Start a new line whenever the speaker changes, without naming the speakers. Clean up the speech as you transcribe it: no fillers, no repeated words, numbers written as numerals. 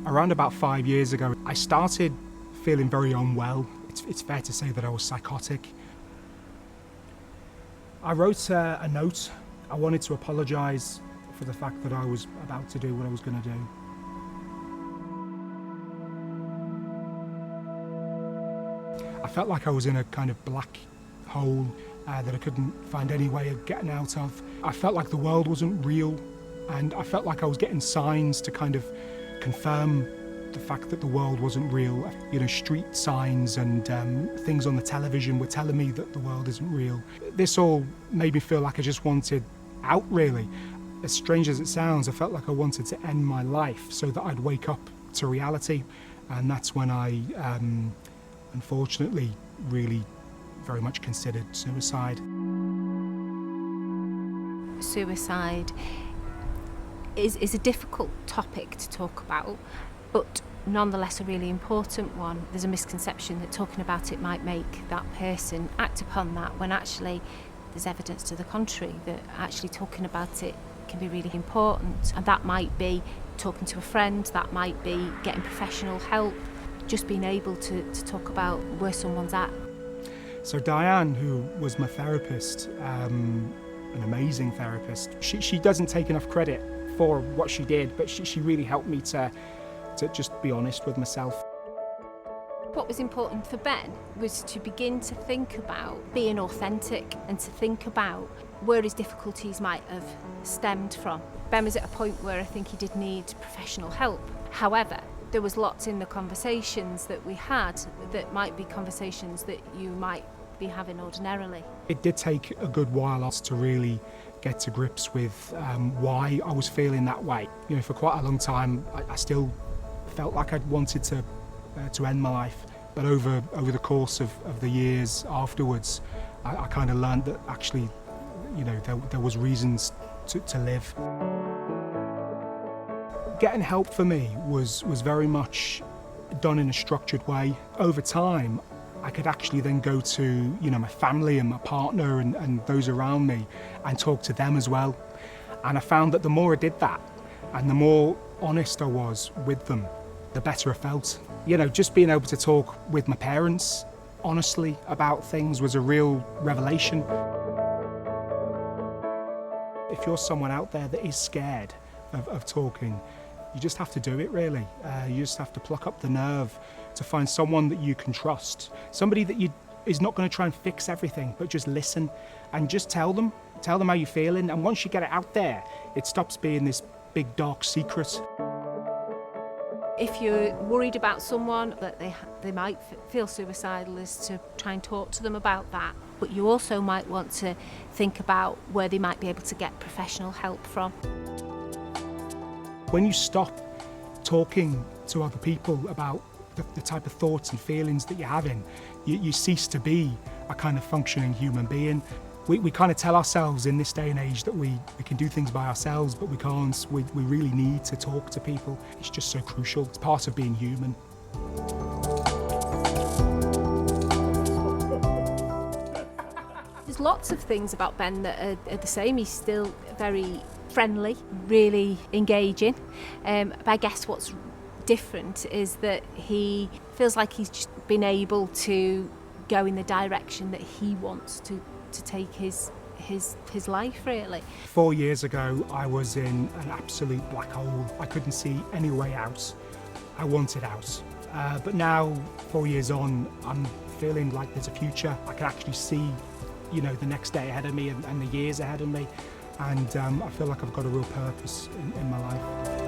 Around about 5 years ago, I started feeling very unwell. It's fair to say that I was psychotic. I wrote a note. I wanted to apologise for the fact that I was about to do what I was going to do. I felt like I was in a kind of black hole that I couldn't find any way of getting out of. I felt like the world wasn't real, and I felt like I was getting signs to kind of confirm the fact that the world wasn't real. You know, street signs and things on the television were telling me that the world isn't real. This all made me feel like I just wanted out, really. As strange as it sounds, I felt like I wanted to end my life so that I'd wake up to reality. And that's when I, unfortunately, really very much considered suicide.
Suicide is a difficult topic to talk about, but nonetheless a really important one. There's a misconception that talking about it might make that person act upon that, when actually there's evidence to the contrary, that actually talking about it can be really important. And that might be talking to a friend, that might be getting professional help, just being able to talk about where someone's at.
So Diane, who was my therapist, an amazing therapist, she doesn't take enough credit for what she did, but she really helped me to just be honest with myself.
What was important for Ben was to begin to think about being authentic and to think about where his difficulties might have stemmed from. Ben was at a point where I think he did need professional help. However, there was lots in the conversations that we had that might be conversations that you might be having ordinarily.
It did take a good while to really get to grips with why I was feeling that way. You know, for quite a long time, I still felt like I'd wanted to end my life. But over the course of the years afterwards, I kind of learned that actually, you know, there was reasons to live. Getting help for me was very much done in a structured way. Over time, I could actually then go to, you know, my family and my partner and those around me and talk to them as well. And I found that the more I did that and the more honest I was with them, the better I felt. You know, just being able to talk with my parents honestly about things was a real revelation. If you're someone out there that is scared of talking, you just have to do it, really. You just have to pluck up the nerve to find someone that you can trust. Somebody that is not going to try and fix everything, but just listen and just tell them how you're feeling. And once you get it out there, it stops being this big dark secret.
If you're worried about someone that they might feel suicidal, is to try and talk to them about that. But you also might want to think about where they might be able to get professional help from.
When you stop talking to other people about the type of thoughts and feelings that you're having, you cease to be a kind of functioning human being. We kind of tell ourselves in this day and age that we can do things by ourselves, but we can't. We really need to talk to people. It's just so crucial. It's part of being human.
There's lots of things about Ben that are the same. He's still very friendly, really engaging. But I guess what's different is that he feels like he's just been able to go in the direction that he wants to take his life, really.
4 years ago, I was in an absolute black hole. I couldn't see any way out. I wanted out. But now, 4 years on, I'm feeling like there's a future. I can actually see, you know, the next day ahead of me and the years ahead of me. And I feel like I've got a real purpose in my life.